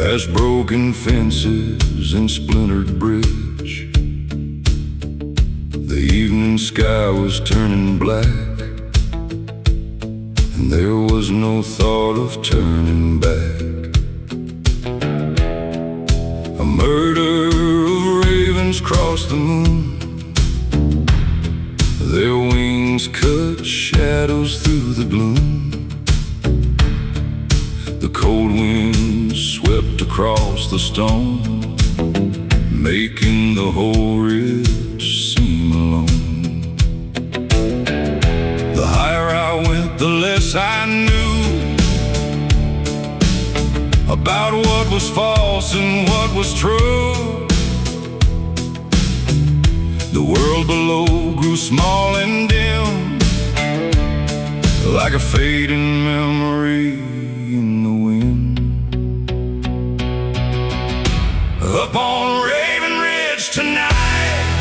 past broken fences and splintered bridge. The evening sky was turning black, and there was no thought of turning back. A murder of ravens crossed the moon. Their wings cut shadows through the gloom. The cold wind swept across the stone, making the whole ridge seem alone. The higher I went, the less I knew about what was false and what was true. The world below grew small and dim, like a fading memory in the wind. Up on Raven Ridge tonight,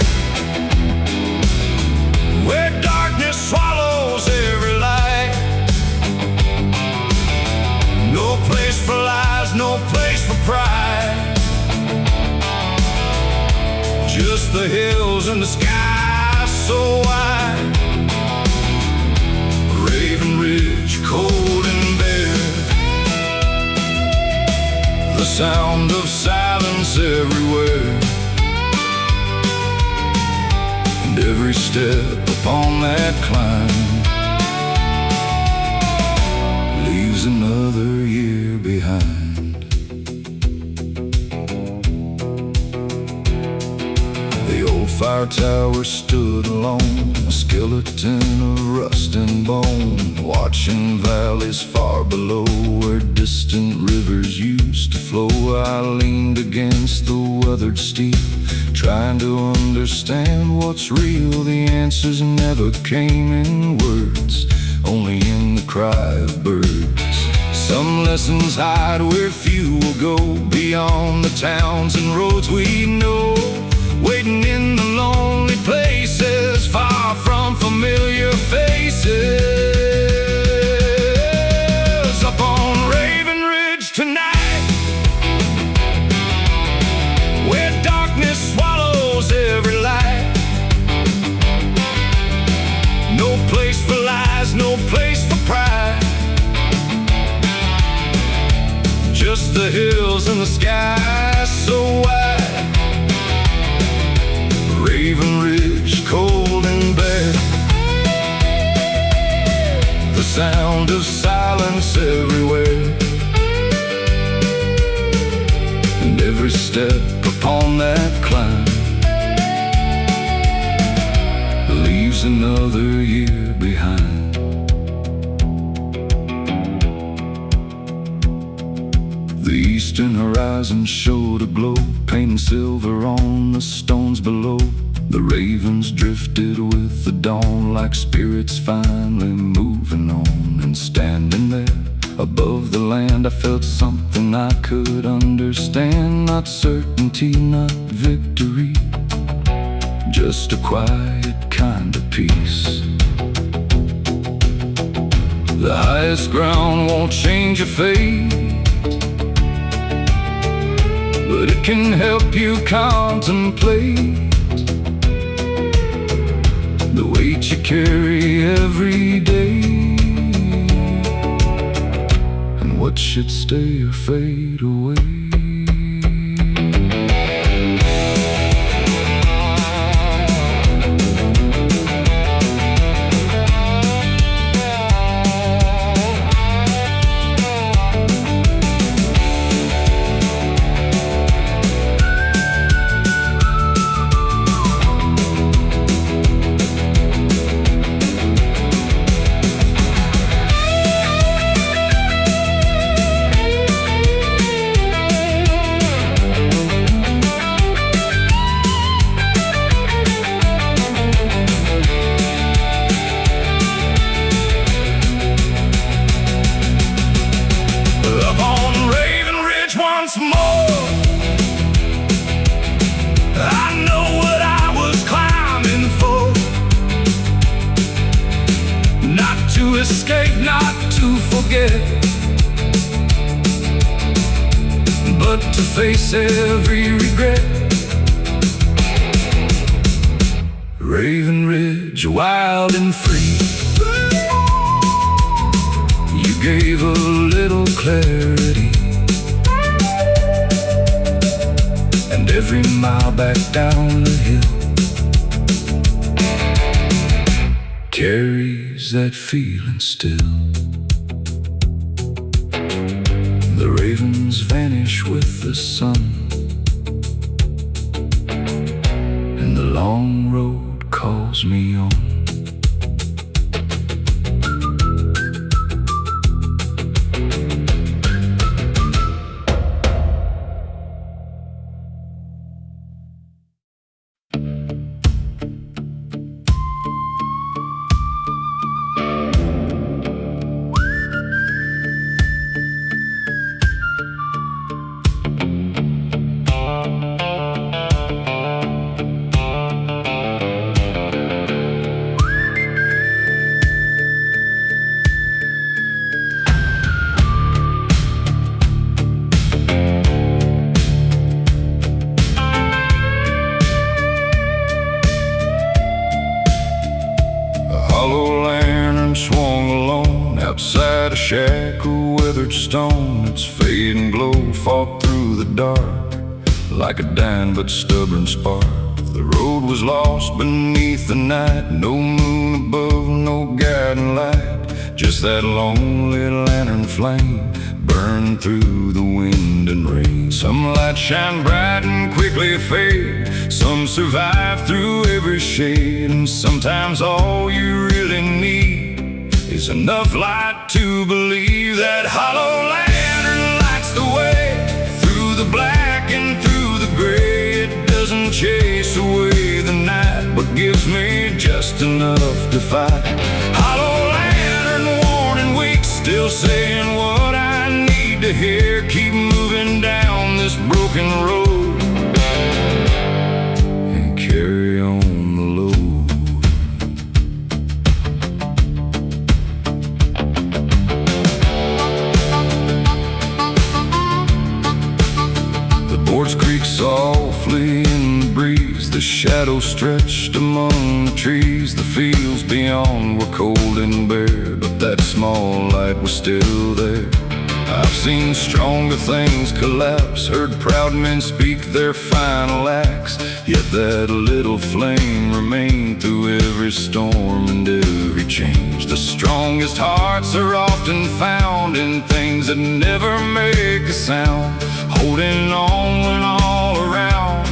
where darkness swallows every light. No place for lies, no place for pride. Just the hills and the sky so wide. Raven Ridge, cold and bare, the sound of silence everywhere. And every step upon that climb leaves another year behind. Fire tower stood alone, a skeleton of rust and bone, watching valleys far below where distant rivers used to flow. I leaned against the weathered steep, trying to understand what's real. The answers never came in words, only in the cry of birds. Some lessons hide where few will go, beyond the towns and roads we know. Waiting in the lonely places, far from familiar faces. Up on Raven Ridge tonight, where darkness swallows every light. No place for lies, no place for pride. Just the hills and the sky so wide. Raven Ridge, cold and bare, the sound of silence everywhere. And every step upon that climb leaves another year behind. The eastern horizon showed a glow, painting silver on the stones below. The ravens drifted with the dawn, like spirits finally moving on. And standing there above the land, I felt something I could understand. Not certainty, not victory, just a quiet kind of peace. The highest ground won't change your fate, but it can help you contemplate the weight you carry every day, and what should stay or fade away. Once more, I know what I was climbing for. Not to escape, not to forget, but to face every regret. Raven Ridge, wild and free, you gave a little clarity, and every mile back down the hill carries that feeling still. The ravens vanish with the sun, and the long road calls me on. Swung alone outside a shack of weathered stone. Its fading glow fought through the dark like a dying but stubborn spark. The road was lost beneath the night, no moon above, no guiding light, just that lonely lantern flame burned through the wind and rain. Some lights shine bright and quickly fade, some survive through every shade, and sometimes all you really need is enough light to believe that hollow lantern lights the way through the black and through the gray. It doesn't chase away the night, but gives me just enough to fight. Hollow lantern, worn and weak, still saying what I need to hear. Keep moving down this broken road and carry on the load. Boards creak softly in the breeze, the shadows stretched among the trees. The fields beyond were cold and bare, but that small light was still there. I've seen stronger things collapse, heard proud men speak their final acts, yet that little flame remained through every storm and every change. The strongest hearts are often found in things that never make a sound, holding on when all around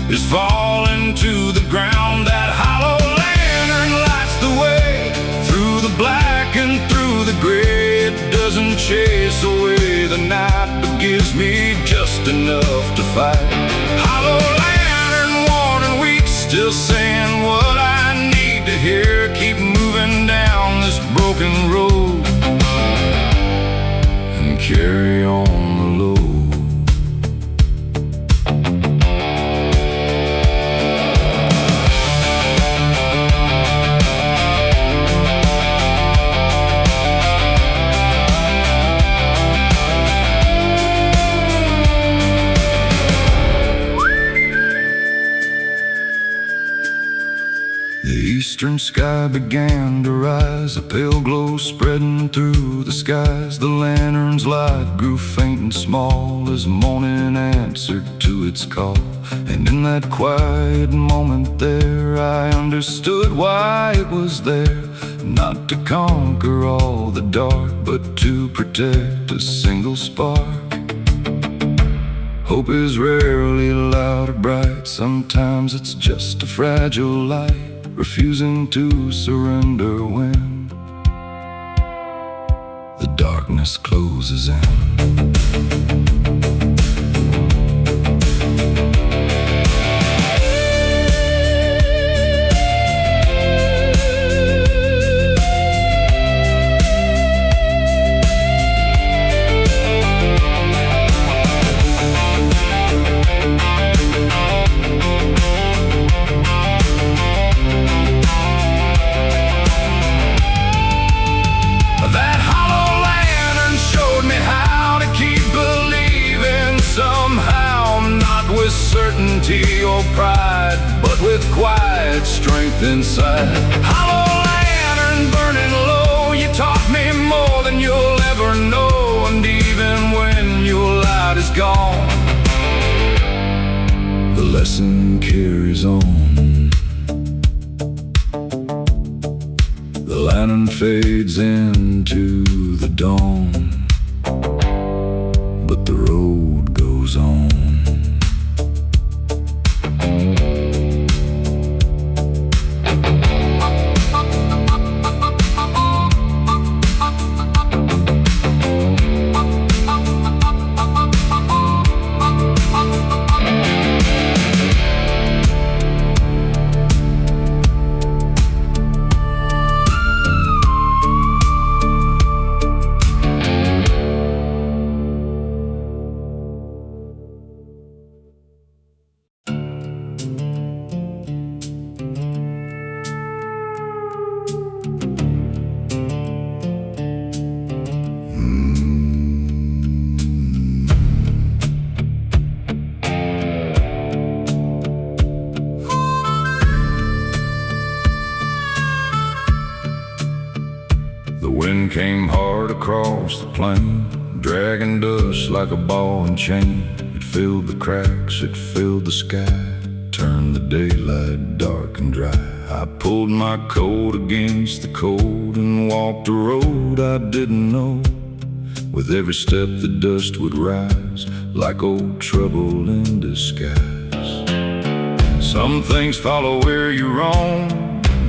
is falling to the ground. That hollow lantern lights the way through the black and through the gray. It doesn't chase away the night, but gives me just enough to fight. Hollow lantern, worn and weak, still saying what I need to hear. Keep moving down this broken road and carry on the load. The eastern sky began to rise, a pale glow spreading through the skies. The lantern's light grew faint and small as morning answered to its call. And in that quiet moment there, I understood why it was there. Not to conquer all the dark, but to protect a single spark. Hope is rarely loud or bright, sometimes it's just a fragile light, refusing to surrender when the darkness closes in. That hollow lantern showed me how to keep certainty or pride, but with quiet strength inside. Hollow lantern burning low, you taught me more than you'll ever know. And even when your light is gone, the lesson carries on. The lantern fades into the dawn, but the road goes on. The wind came hard across the plain, dragging dust like a ball and chain. It filled the cracks, it filled the sky, turned the daylight dark and dry. I pulled my coat against the cold and walked a road I didn't know. With every step the dust would rise, like old trouble in disguise. Some things follow where you roam,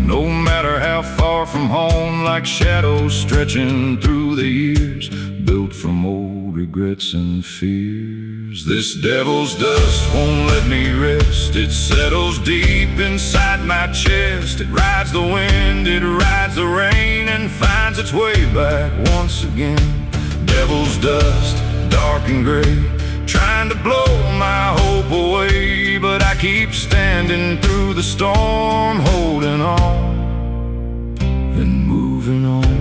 no matter how far from home, like shadows stretching through the years, built from old regrets and fears. This devil's dust won't let me rest. It settles deep inside my chest. It rides the wind, it rides the rain, and finds its way back once again. Devil's dust, dark and gray, trying to blow my hope away, but I keep standing through the storm, holding on and moving on.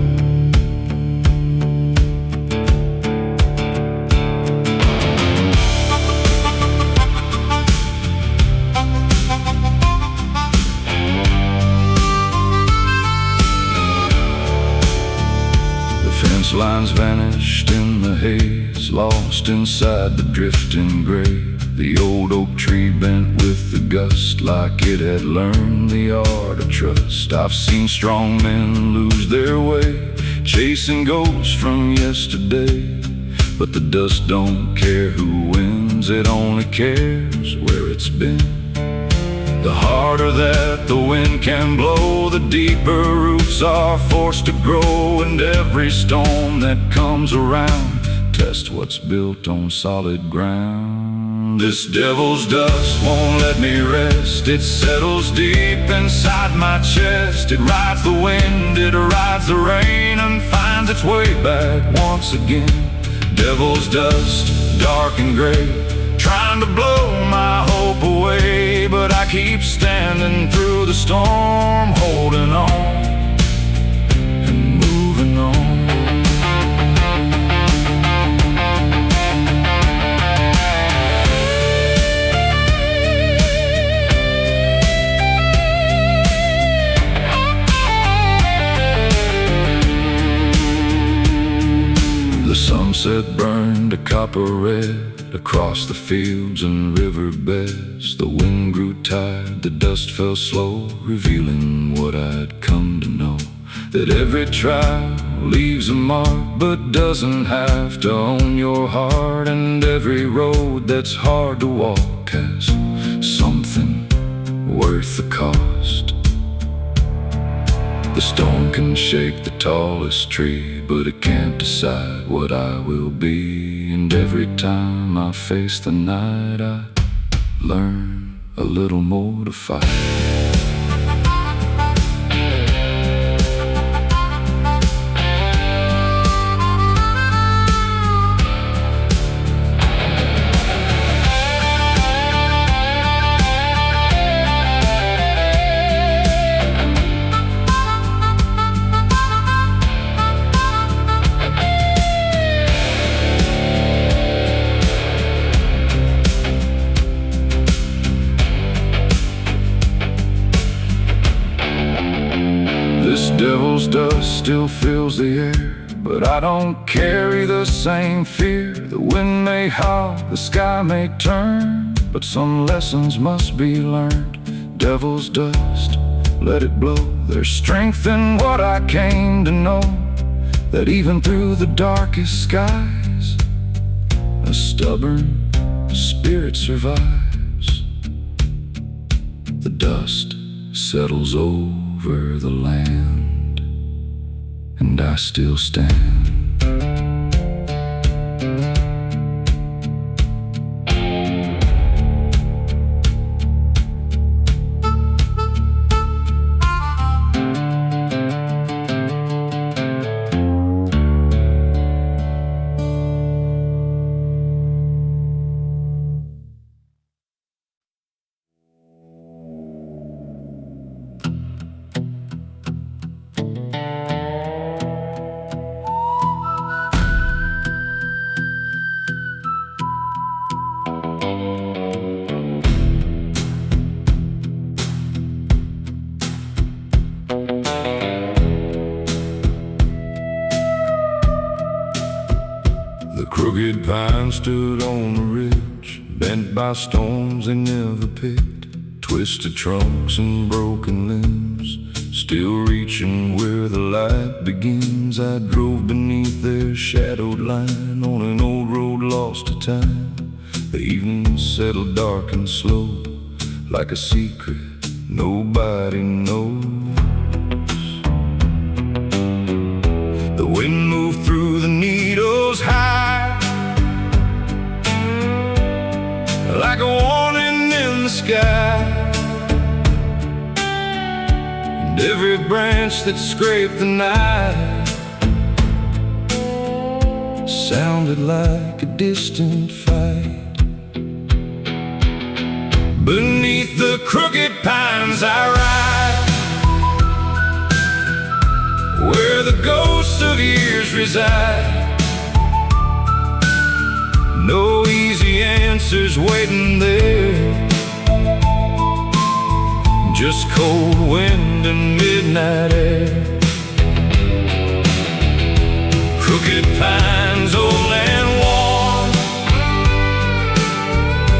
The fence lines vanished in the haze, lost inside the drifting gray. The old oak tree bent with the gust, like it had learned the art of trust. I've seen strong men lose their way, chasing ghosts from yesterday. But the dust don't care who wins, it only cares where it's been. The harder that the wind can blow, the deeper roots are forced to grow. And every storm that comes around tests what's built on solid ground. This devil's dust won't let me rest. It settles deep inside my chest. It rides the wind, it rides the rain, and finds its way back once again. Devil's dust, dark and gray, trying to blow my hope away, but I keep standing through the storm, holding on and moving on. The sunset burned a copper red across the fields and riverbeds. The wind grew tired, the dust fell slow, revealing what I'd come to know. That every trial leaves a mark, but doesn't have to own your heart. And every road that's hard to walk has something worth the cost. The storm can shake the tallest tree, but it can't decide what I will be. And every time I face the night, I learn a little more to fight. devil's dust still fills the air, but I don't carry the same fear. The wind may howl, the sky may turn, but some lessons must be learned. Devil's dust, let it blow. There's strength in what I came to know, that even through the darkest skies, a stubborn spirit survives. The dust settles over the land, and I still stand. The crooked pine stood on the ridge, bent by storms they never picked, twisted trunks and broken limbs, still reaching where the light begins. I drove beneath their shadowed line on an old road lost to time. The evening settled dark and slow, like a secret nobody knows. The wind moved through the needles high, like a warning in the sky, and every branch that scraped the night sounded like a distant fight. Beneath the crooked pines I ride, where the ghosts of years reside. No easy answers waiting there, just cold wind and midnight air. Crooked pines, old and worn,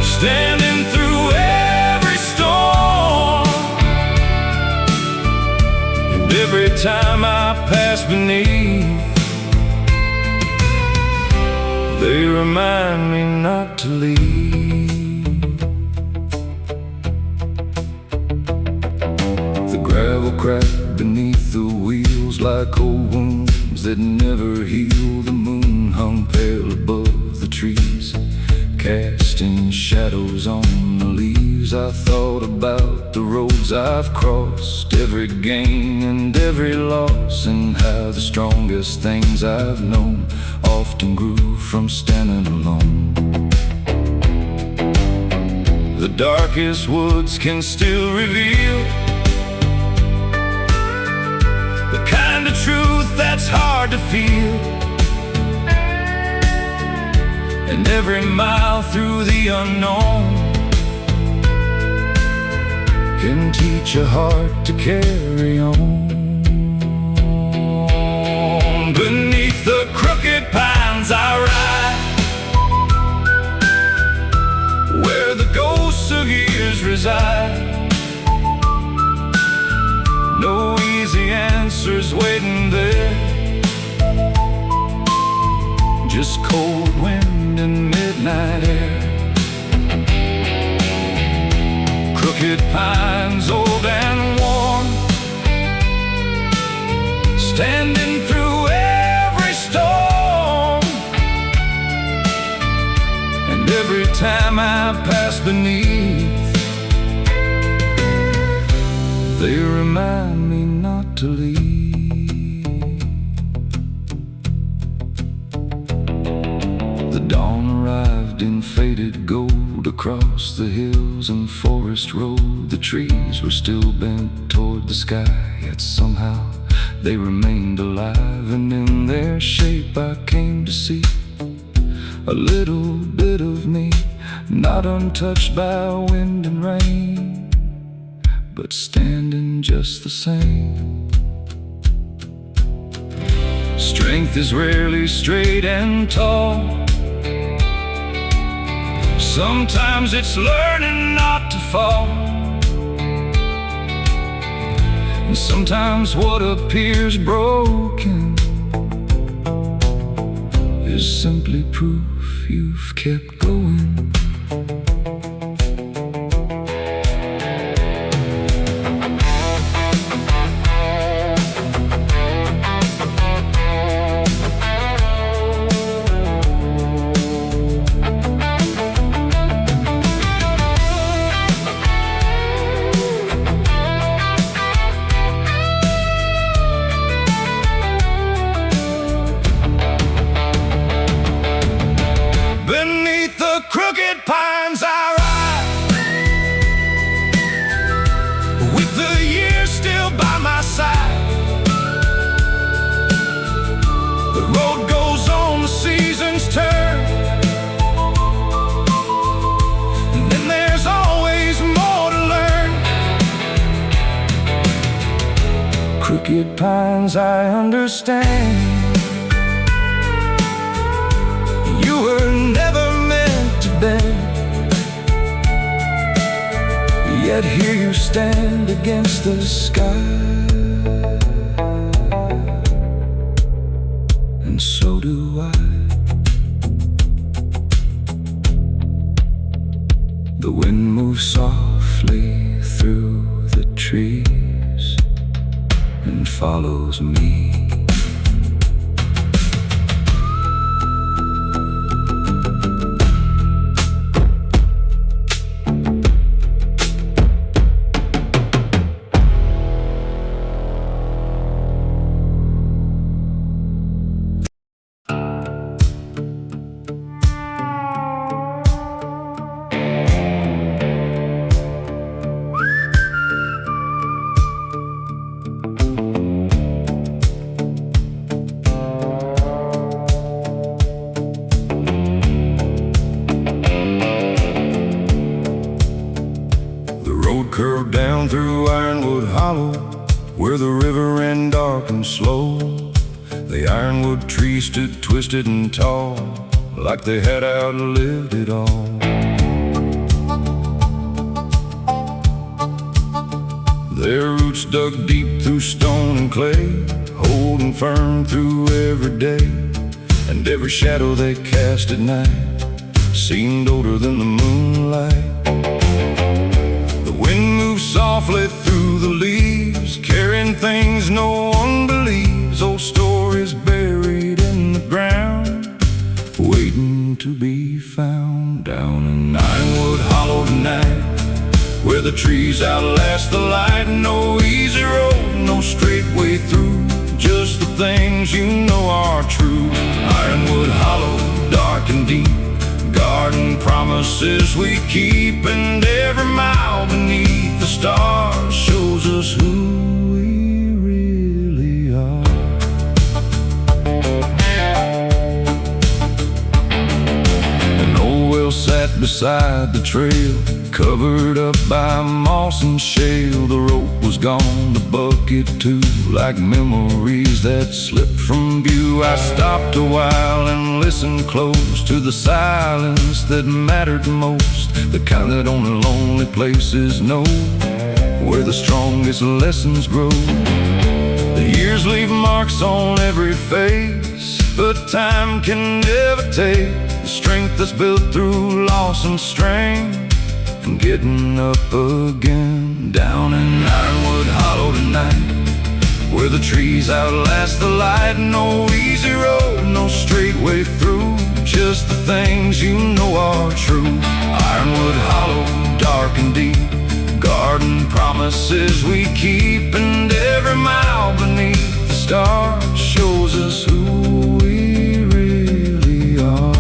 standing through every storm, and every time I pass beneath, they remind me not to leave. The gravel cracked beneath the wheels like old wounds that never heal. The moon hung pale above the trees, casting shadows on the leaves. I thought about the roads I've crossed, every gain and every loss, and how the strongest things I've known often grew from standing alone. The darkest woods can still reveal the kind of truth that's hard to feel, and every mile through the unknown can teach a heart to carry on. Beneath the crooked pines I ride, where the ghosts of years reside. No easy answers waiting there, just cold wind and midnight air. Crooked pines, old and worn, standing through every storm, and every time I pass beneath, they remind me not to leave. The dawn arrived in faded gold across the hills and forest road. The trees were still bent toward the sky, yet somehow they remained alive. And in their shape I came to see a little bit of me, not untouched by wind and rain, but standing just the same. Strength is rarely straight and tall. Sometimes it's learning not to fall. And sometimes what appears broken is simply proof you've kept going. Crooked pines I ride, with the years still by my side. The road goes on, the seasons turn, and then there's always more to learn. Crooked pines, I understand. You were never bend, yet here you stand against the sky, and so do I. The wind moves softly through the trees and follows me. Curved down through Ironwood Hollow, where the river ran dark and slow. The ironwood trees stood twisted and tall, like they had outlived it all. Their roots dug deep through stone and clay, holding firm through every day. And every shadow they cast at night seemed older than the moonlight. Softly through the leaves, carrying things no one believes, old stories buried in the ground, waiting to be found. Down in Ironwood Hollow tonight, where the trees outlast the light. No easy road, no straight way through, just the things you know are true. Ironwood Hollow, dark and deep, garden promises we keep, and every mile beneath the stars shows us who we really are. An old well sat beside the trail, covered up by moss and shale. The rope was gone, the bucket too, like memories that slipped from view. I stopped a while and listened close to the silence that mattered most, the kind that only lonely places know, where the strongest lessons grow. The years leave marks on every face, but time can never take the strength that's built through loss and strain, and getting up again. Down in Ironwood Hollow tonight, where the trees outlast the light. No easy road, no straight way through, just the things you know are true. Ironwood Hollow, dark and deep, garden promises we keep, and every mile beneath the stars shows us who we really are.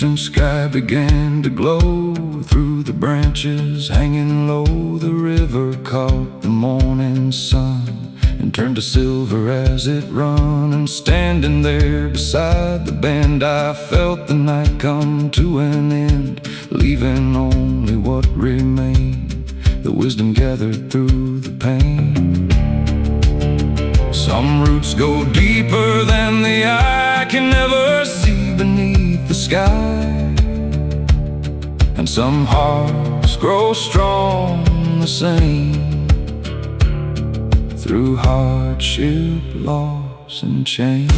eastern sky began to glow. Through the branches hanging low, the river caught the morning sun and turned to silver as it run. And standing there beside the band, I felt the night come to an end, leaving only what remained, the wisdom gathered through the pain. Some roots go deeper than the eye can never see beneath the sky, and some hearts grow strong the same through hardship, loss, and change.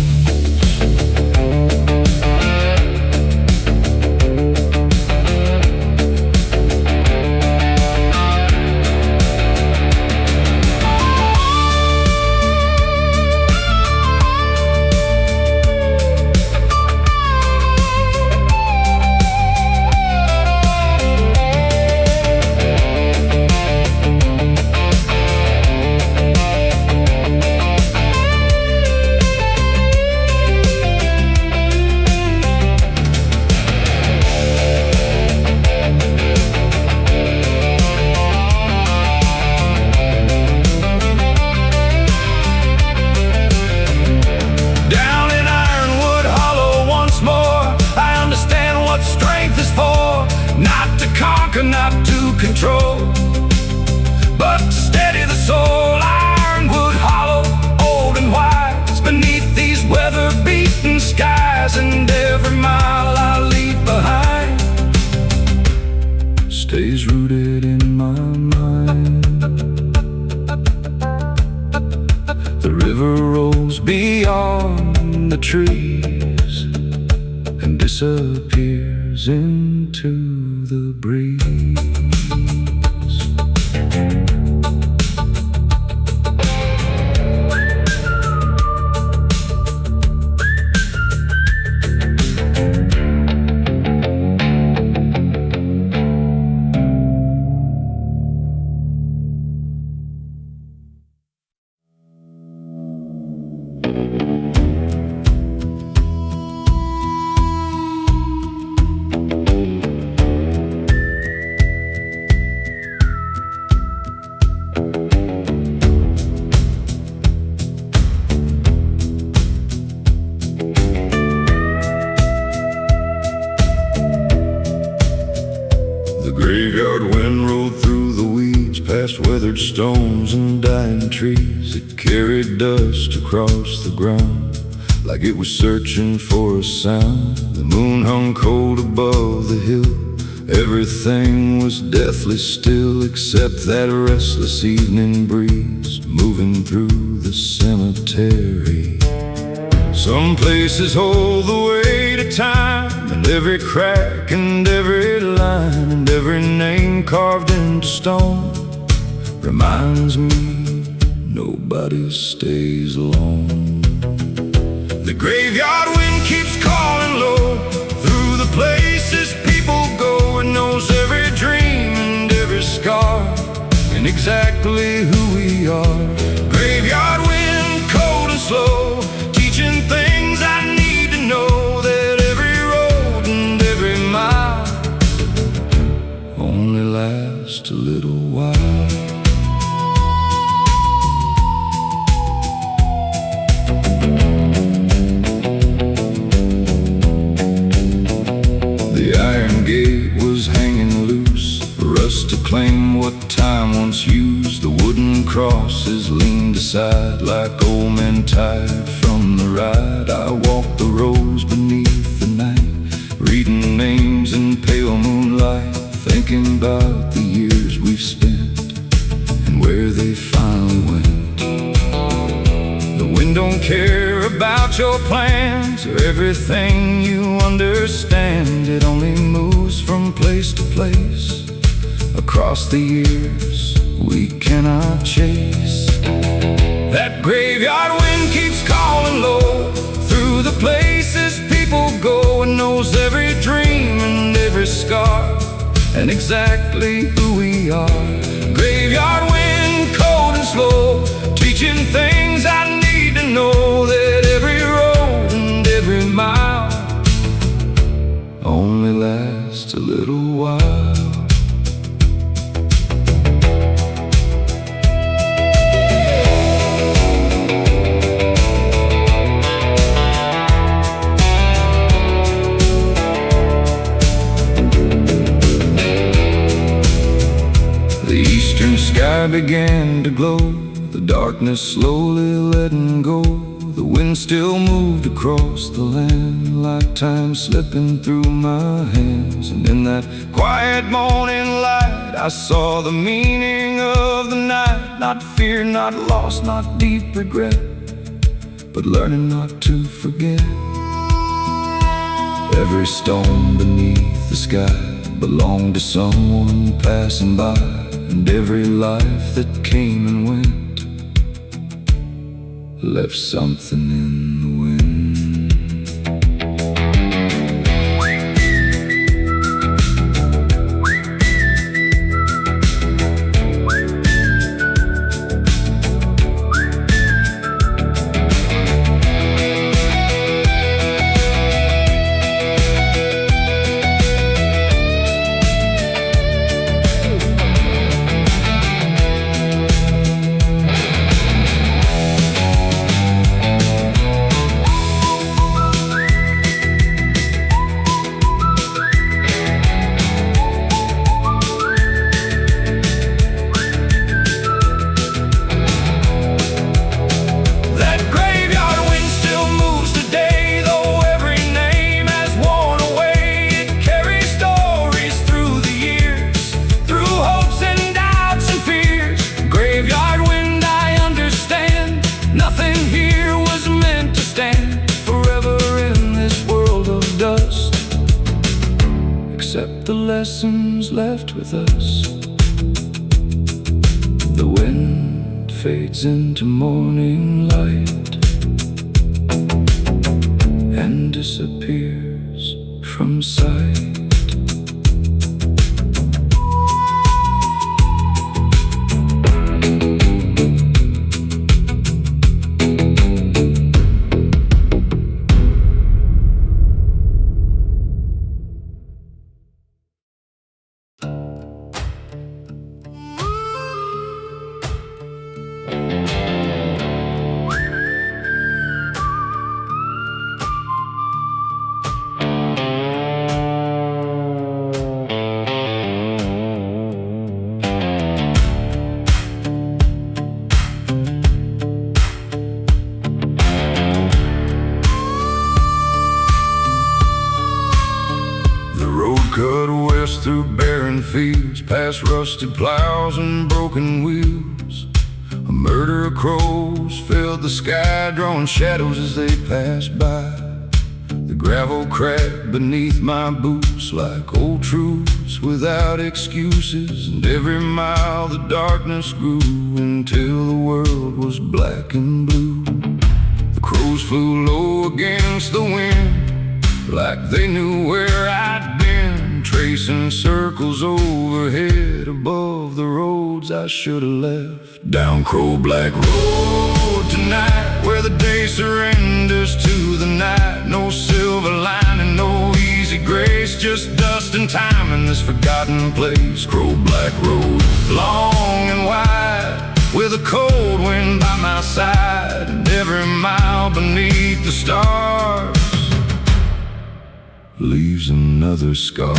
Not to control, but to steady the soul. Ironwood hollow, old and wise, beneath these weather-beaten skies. And every mile I leave behind stays rooted in my mind. The river rolls beyond the trees and disappears into the breeze. Graveyard wind rolled through the weeds, past weathered stones and dying trees. It carried dust across the ground like it was searching for a sound. The moon hung cold above the hill. Everything was deathly still except that restless evening breeze moving through the cemetery. Some places hold the weight of time, and every crack and every line and every name carved into stone reminds me nobody stays alone. The graveyard wind keeps calling low through the places people go. It knows every dream and every scar and exactly who we are. Graveyard wind, cold and slow, teaching things I need to know, that every road and every mile only lasts a little while. The iron gate was hanging loose, rust to claim what time once used. The wooden crosses leaned aside like old men tired from the ride. I walked the rows beneath the night, reading names in pale moonlight, thinking about the years we've spent and where they finally went. The wind don't care about your plans or everything you understand. It only moves from place to place across the years we cannot chase. That graveyard wind keeps calling low through the places people go, and knows every dream and every scar and exactly who we are. Graveyard wind, cold and slow, teaching things I need to know, that every road and every mile only sky began to glow, the darkness slowly letting go. The wind still moved across the land, like time slipping through my hands. And in that quiet morning light, I saw the meaning of the night. Not fear, not loss, not deep regret, but learning not to forget. Every stone beneath the sky belonged to someone passing by, and every life that came and went left something in the wind. Except the lessons left with us. The wind fades into morning light and disappears from sight. Cut west through barren fields, past rusted plows and broken wheels. A murder of crows filled the sky, drawing shadows as they passed by. The gravel cracked beneath my boots like old truths without excuses. And every mile the darkness grew until the world was black and blue. The crows flew low against the wind, like they knew where I'd been, tracing circles overhead above the roads I should have left. Down Crow Black Road tonight, where the day surrenders to the night. No silver lining, no easy grace, just dust and time in this forgotten place. Crow Black Road, long and wide, with a cold wind by my side, and every mile beneath the stars leaves another scar.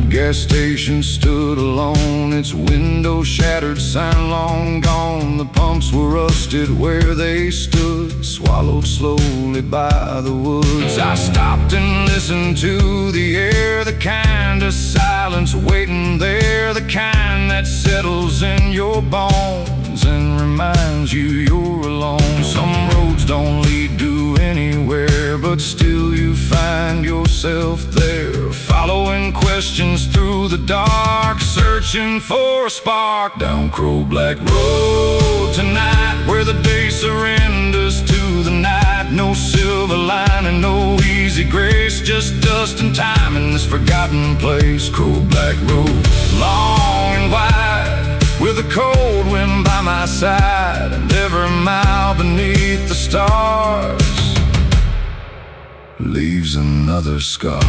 Gas station stood alone, its window shattered, sign long gone. The pumps were rusted where they stood, swallowed slowly by the woods. I stopped and listened to the air, the kind of silence waiting there, the kind that settles in your bones and reminds you you're alone. Some roads don't lead to anywhere, but still you find yourself there, following questions through the dark, searching for a spark. Down Crow Black Road tonight, where the day surrenders to the night. No silver lining, no easy grace, just dust and time in this forgotten place. Crow Black Road, long and wide, with a cold wind by my side, and every mile beneath the stars leaves another scar.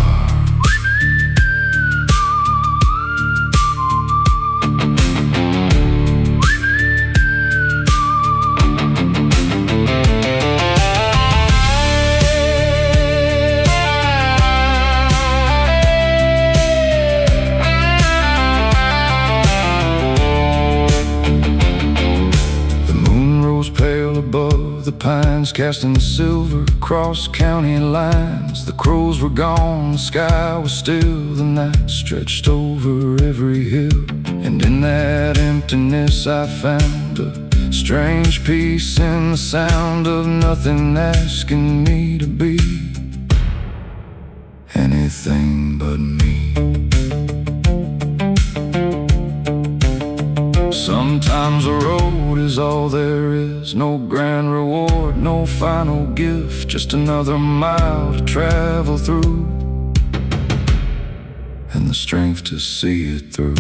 pines casting silver across county lines. The crows were gone, the sky was still, the night stretched over every hill. And in that emptiness I found a strange peace in the sound of nothing asking me to be anything but me. Sometimes a road is all there is, no grand reward, no final gift, just another mile to travel through, and the strength to see it through.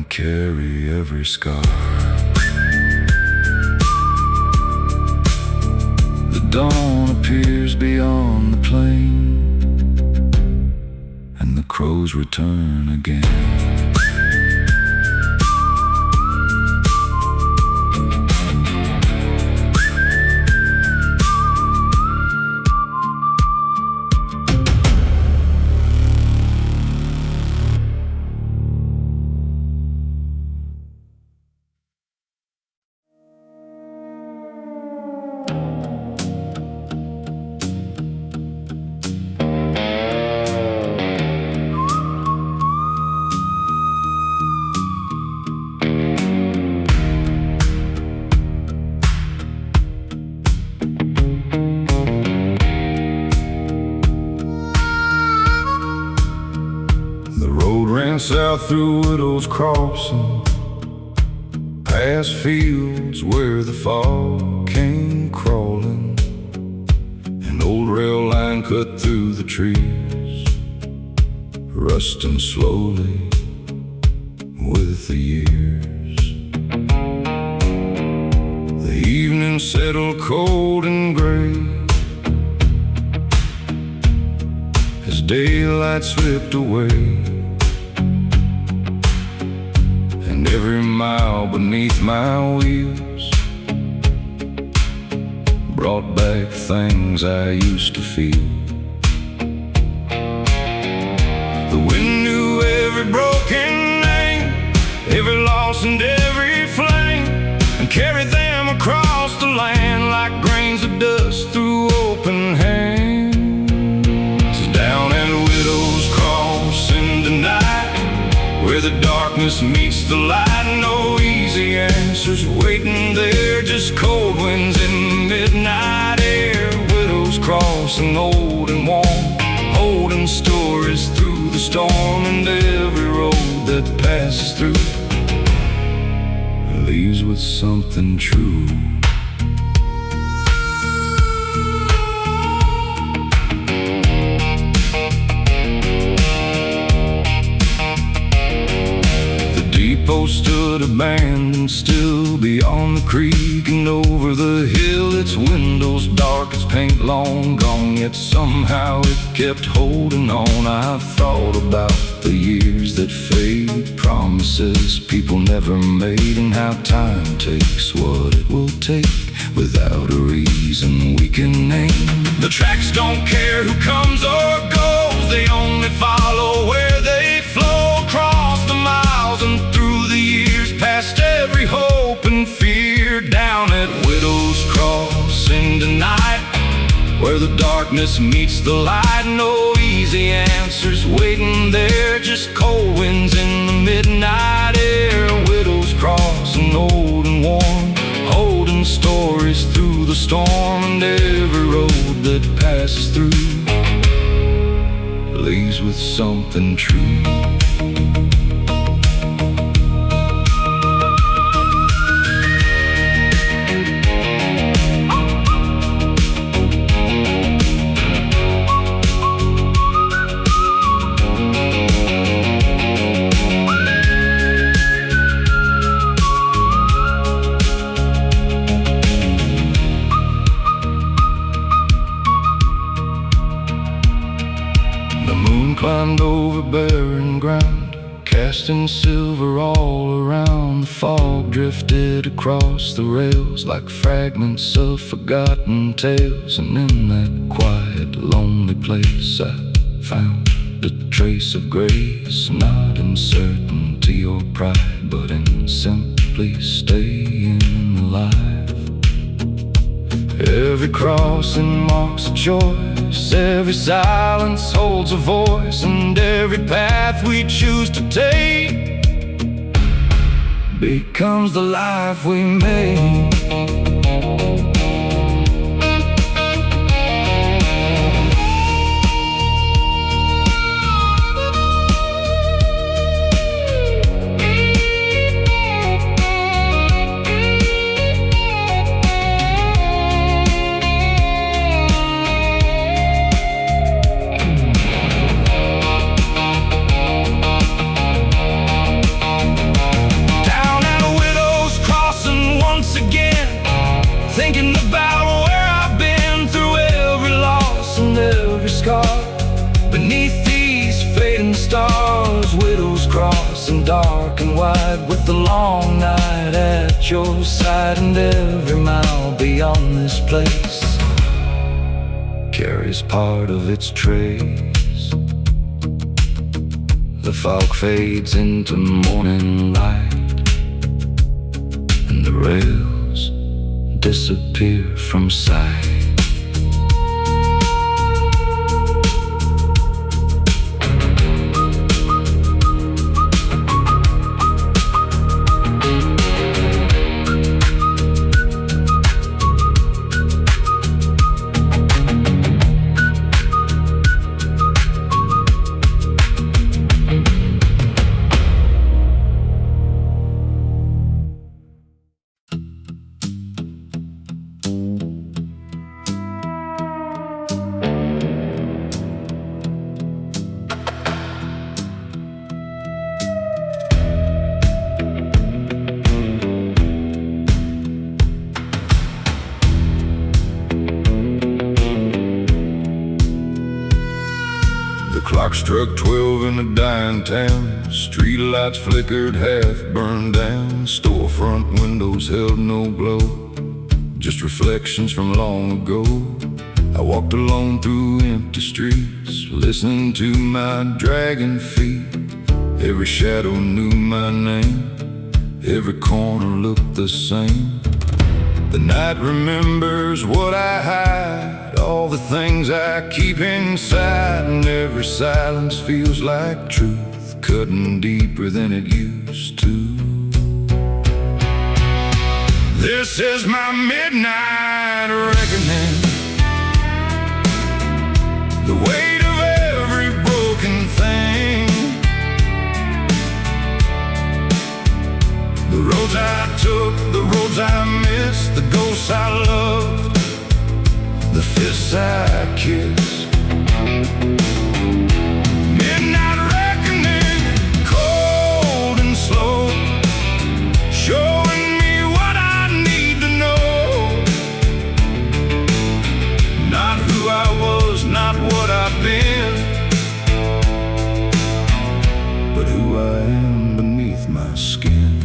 Carry every scar. The dawn appears beyond the plain, and the crows return again. South through Widow's Crossing, past fields where the fog came crawling. An old rail line cut through the trees, rusting slowly with the years. The evening settled cold and gray as daylight slipped away. Every mile beneath my wheels brought back things I used to feel. The wind knew every broken name, every loss and every flame, and carried them across the land like grains of dust through open hands. Down at Widow's Crossing tonight, where the darkness meets the light, no easy answers waiting there, just cold winds in the midnight air. Widow's Crossing, old and warm, holding stories through the storm, and every road that passes through leaves with something true. Depot stood abandoned still beyond the creek and over the hill, its windows dark as paint long gone, yet somehow it kept holding on. I thought about the years that fade, promises people never made, and how time takes what it will take without a reason we can name. The tracks don't care who comes or goes, they only follow where they flow, across the miles and through the years, past every hope and fear. Down at Widow's Crossing tonight, where the darkness meets the light, no easy answers waiting there, just cold winds in the midnight air. Widow's Crossing, old and warm, holding stories through the storm, and every road that passes through leaves with something true. climbed over barren ground, casting silver all around. The fog drifted across the rails like fragments of forgotten tales. And in that quiet, lonely place I found a trace of grace, not in certainty or pride, but in simply staying alive. Every crossing marks a choice, every silence holds a voice, and every path we choose to take becomes the life we make. Thinking about where I've been through every loss and every scar. Beneath these fading stars, widow's cross and dark and wide, with the long night at your side. And every mile beyond this place carries part of its trace. The fog fades into morning light, and the rails disappear from sight. The clock struck 12 in a dying town. Streetlights flickered, half burned down. Storefront windows held no glow, just reflections from long ago. I walked alone through empty streets, listening to my dragging feet. Every shadow knew my name, every corner looked the same. The night remembers what I hide, all the things I keep inside, and every silence feels like truth, cutting deeper than it used to. This is my midnight reckoning, the weight of every broken thing. The roads I took, the roads I missed, the ghosts I loved, the fists I kissed. Midnight reckoning, cold and slow, showing me what I need to know. Not who I was, not what I've been, but who I am beneath my skin.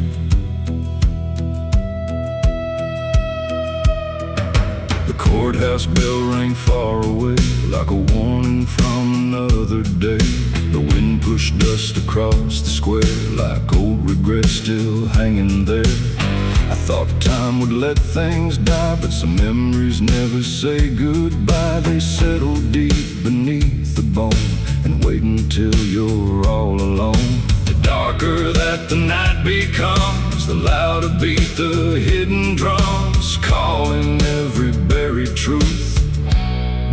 Courthouse bell rang far away, like a warning from another day. The wind pushed dust across the square, like old regrets still hanging there. I thought time would let things die, but some memories never say goodbye. They settle deep beneath the bone and wait until you're all alone. The darker that the night becomes, the louder beat the hidden drums, calling every buried truth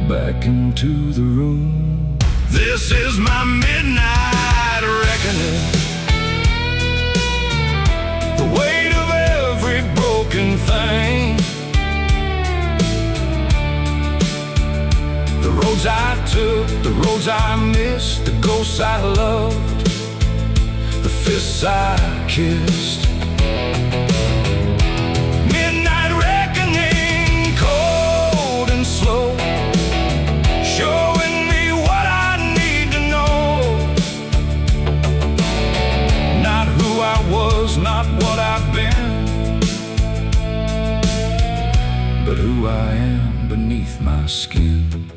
back into the room. This is my midnight reckoning, the weight of every broken thing. The roads I took, the roads I missed, the ghosts I loved, the fists I kissed. Midnight reckoning, cold and slow, showing me what I need to know. beneath my skin.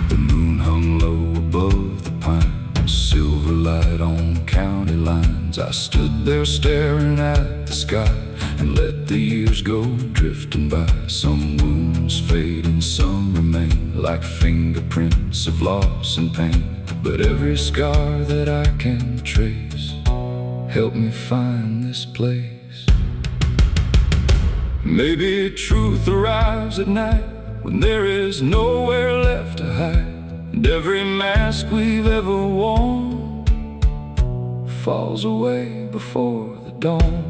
The moon hung low above the pines, silver light on county lines. I stood there staring at the sky and let the years go drifting by. Some wounds fade and some remain, like fingerprints of loss and pain. But every scar that I can trace help me find this place. Maybe truth arrives at night when there is nowhere left to hide, and every mask we've ever worn falls away before the dawn.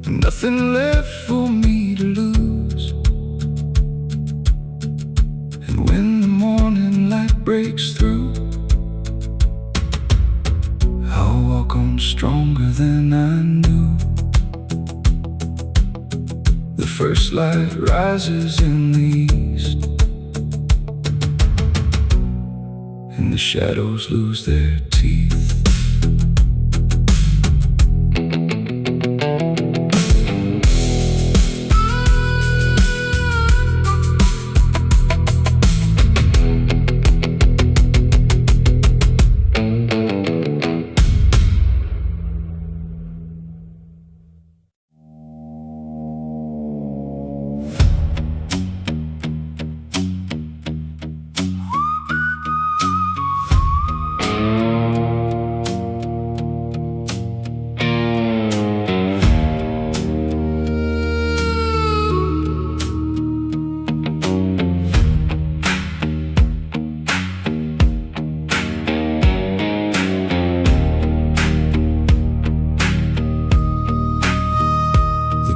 Nothing left for me to lose. And when the morning light breaks through, I'll walk on stronger than I knew. The first light rises in the east, and the shadows lose their teeth.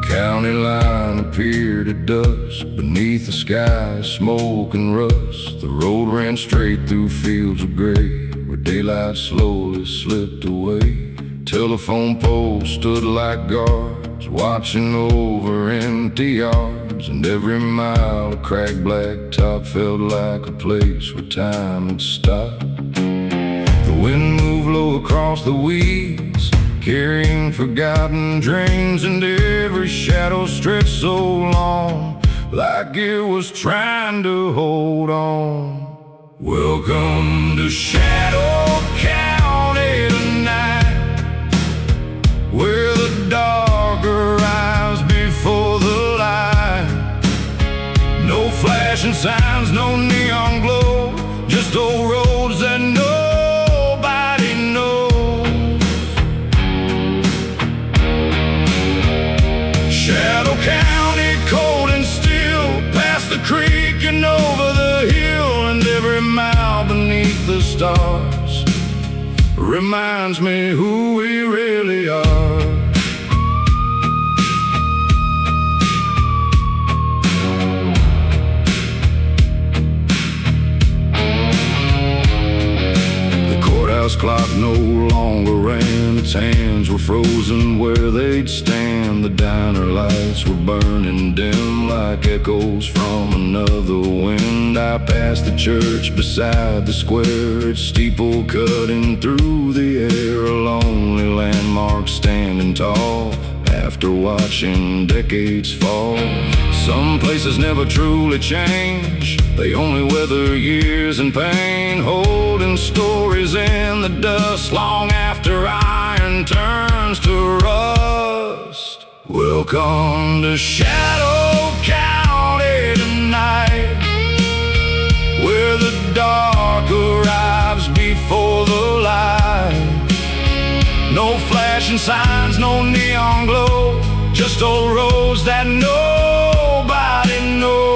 County line appeared at dusk, beneath the sky, smoke and rust. The road ran straight through fields of gray, where daylight slowly slipped away. Telephone poles stood like guards, watching over empty yards, and every mile of cracked blacktop felt like a place where time had stopped. The wind moved low across the weeds, carrying forgotten dreams, and every shadow stretched so long, like it was trying to hold on. Welcome to Shadow County tonight, where the dark arrives before the light. No flashing signs, no neon glow, just old roads that nobody knows. Shadow County, cold and still, past the creek and over the hill, and every mile beneath the stars reminds me who we really are. The courthouse clock no longer ran, its hands were frozen where they'd stand. The diner lights were burning dim like echoes from another wind. I passed the church beside the square, its steeple cutting through the air, a lonely landmark standing tall after watching decades fall. Some places never truly change, they only weather years in pain, holding stories in the dust long after iron turns to rust. Welcome to Shadow County tonight, where the dark arrives before the light. No flashing signs, no neon glow, just old roads that nobody knows.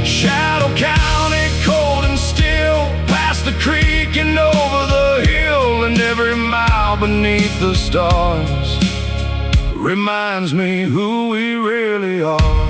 Shadow County, cold and still, past the creek and over the hill, and every mile beneath the stars reminds me who we really are.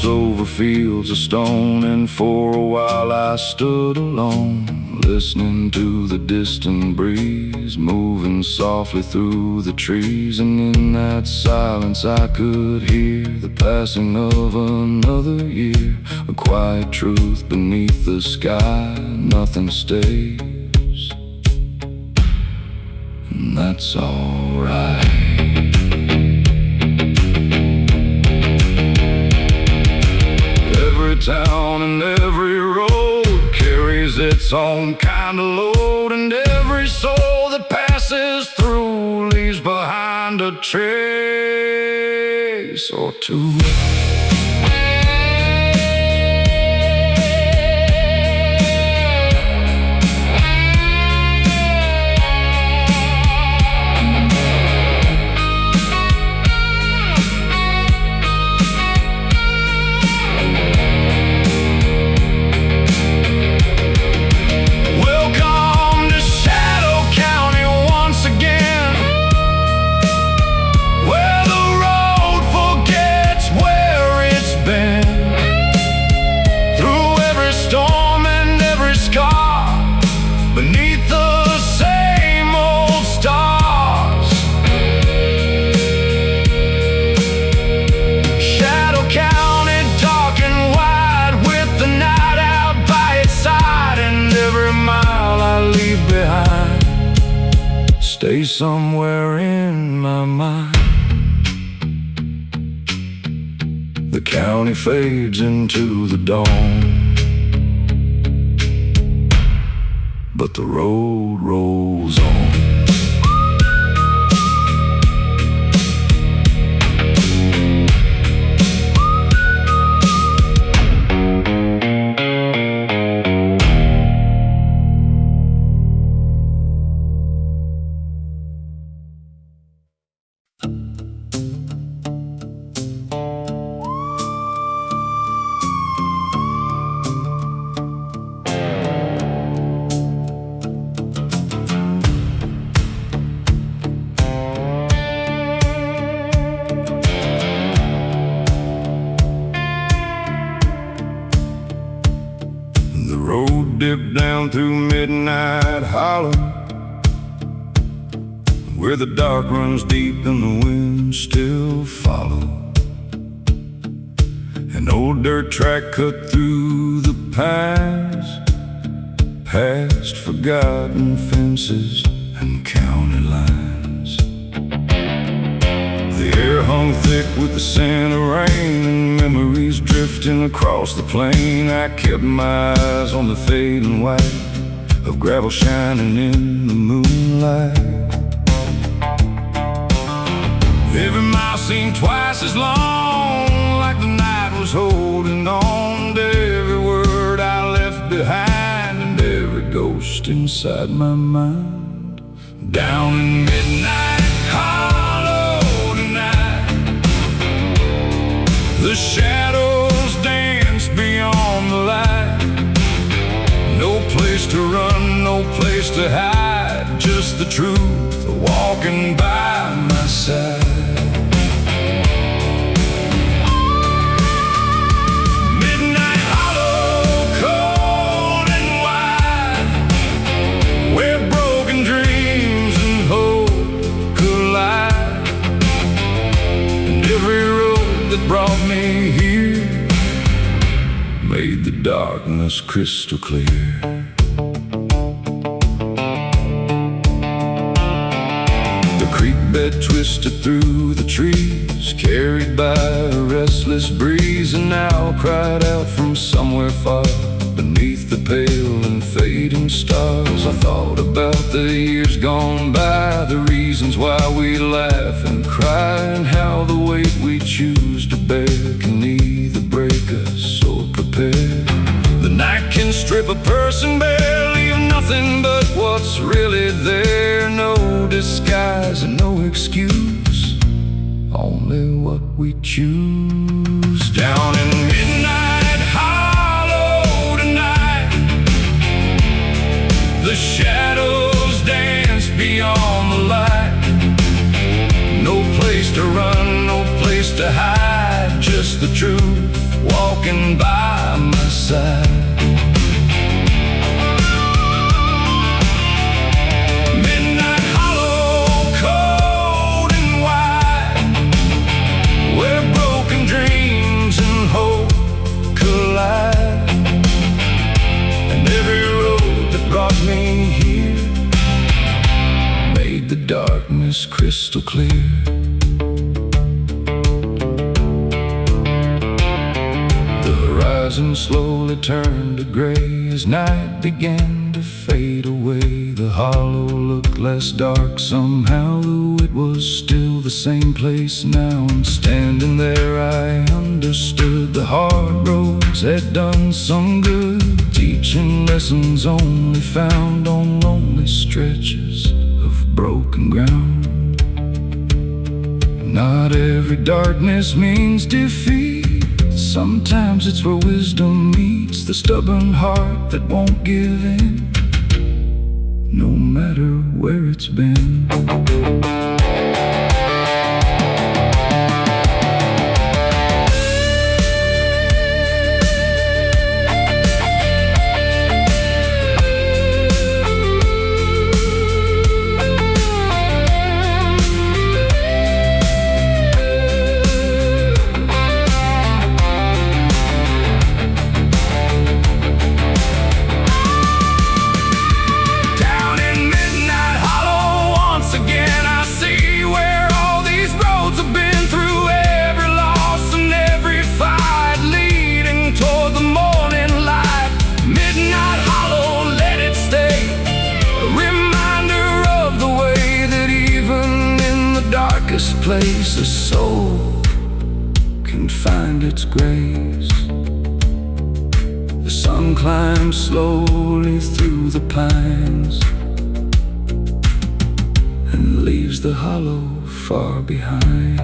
Over fields of stone, and for a while I stood alone, listening to the distant breeze moving softly through the trees. And in that silence I could hear the passing of another year, a quiet truth beneath the sky: nothing stays, and that's alright. Every town and every road carries its own kind of load, and every soul that passes through leaves behind a trace or two. Stay somewhere in my mind. The county fades into the dawn, but the road rolls on. Dip down through midnight hollow, where the dark runs deep and the winds still follow. An old dirt track cut through the pines, past forgotten fences and county lines. The air hung thick with the scent of rain, and memories drifting across the plain. I kept my eyes on the fading white of gravel shining in the moonlight. Every mile seemed twice as long, like the night was holding on to every word I left behind and every ghost inside my mind. Down in midnight hollow tonight, the shadows dance beyond the light. No place to run, no place to hide, just the truth walking by my side. Midnight hollow, cold and wide, where broken dreams and hope collide. And brought me here, made the darkness crystal clear. The creek bed twisted through the trees, carried by a restless breeze, and now cried out from somewhere far beneath the pale and fading stars. I thought about the years gone by, the reasons why we laugh and cry, and how the weight we choose to bear can either break us or prepare. The night can strip a person bare, leave nothing but what's really there. No disguise and no excuse, only what we choose. Down in midnight hollow tonight, the shadows dance beyond the light. No place to run, no place to hide, just the truth walking by my side. Midnight hollow, cold and wide, where broken dreams and hope collide. And every road that brought me here made the darkness crystal clear. And slowly turned to gray as night began to fade away. The hollow looked less dark somehow, though it was still the same place now. And standing there I understood the hard roads had done some good, teaching lessons only found on lonely stretches of broken ground. Not every darkness means defeat, sometimes it's where wisdom meets the stubborn heart that won't give in, no matter where it's been. Place a soul can find its grace. The sun climbs slowly through the pines and leaves the hollow far behind.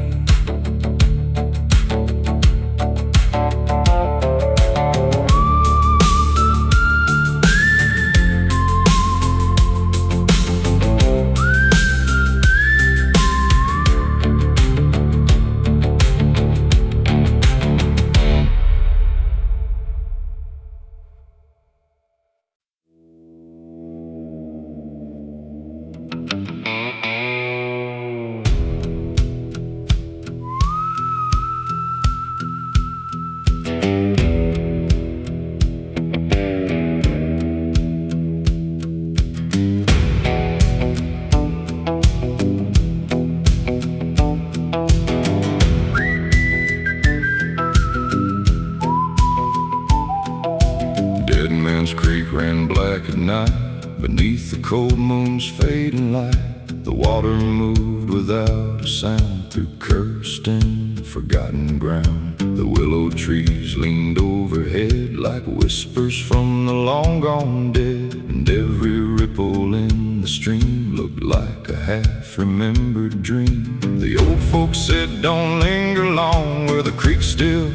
Ran black at night beneath the cold moon's fading light. The water moved without a sound through cursed and forgotten ground. The willow trees leaned overhead like whispers from the long gone dead, and every ripple in the stream looked like a half-remembered dream. The old folks said don't linger long where the creek still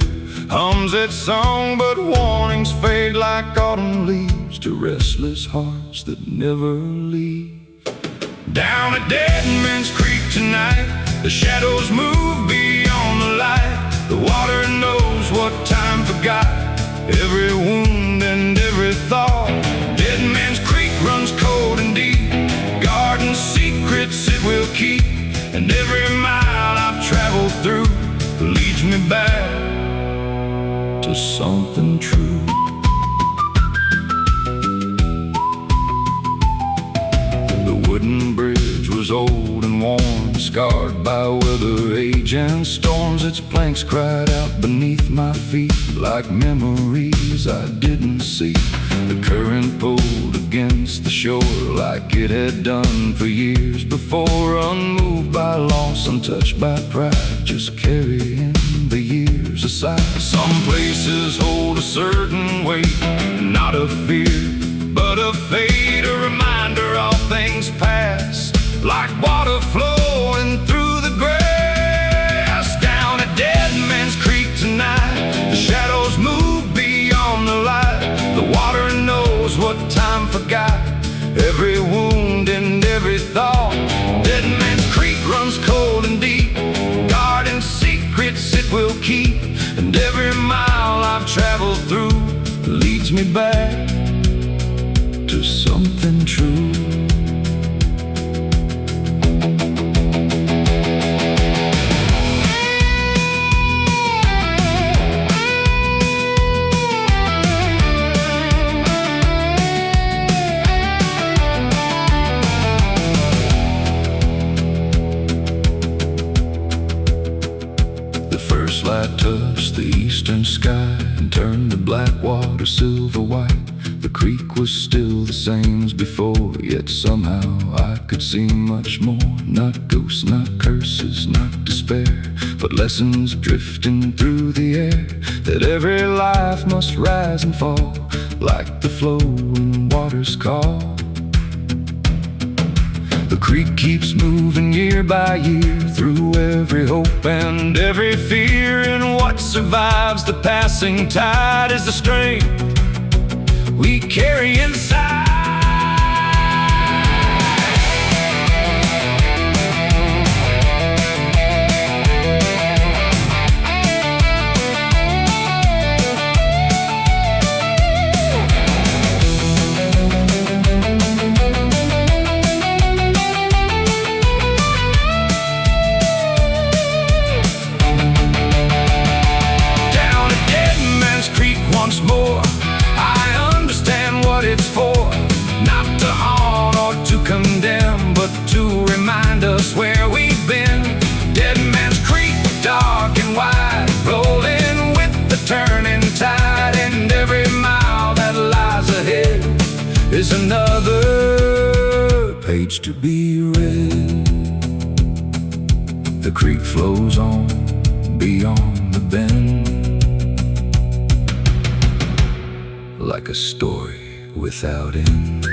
hums its song, but warnings fade like autumn leaves to restless hearts that never leave. Down at Dead Man's Creek tonight, the shadows move beyond the light. The water knows what time forgot, every wound and every thought. Dead Man's Creek runs cold and deep, guarding secrets it will keep. And every mile I've traveled through leads me back to something true. The wooden bridge was old and worn, scarred by weather, age, and storms. Its planks cried out beneath my feet like memories I didn't see. The current pulled against the shore like it had done for years before, unmoved by loss, untouched by pride, just carrying the years aside. Some places hold a certain weight, not of fear, but of fate, a reminder all things pass, like water flowing through the grass. Down at Dead Man's Creek tonight, the shadows move beyond the light. The water knows what time forgot, every wound and every thought. Dead Man's Creek runs cold and deep, guarding secrets it will keep. And every mile I've traveled through leads me back to something true. First light touched the eastern sky and turned the black water silver white. The creek was still the same as before, yet somehow I could see much more. Not ghosts, not curses, not despair, but lessons drifting through the air, that every life must rise and fall like the flowing waters call. The creek keeps moving year by year, through every hope and every fear. And what survives the passing tide is the strength we carry inside. Once more, I understand what it's for, not to haunt or to condemn, but to remind us where we've been. Dead Man's Creek, dark and wide, rolling with the turning tide. And every mile that lies ahead is another page to be read. The creek flows on beyond the bend, like a story without end.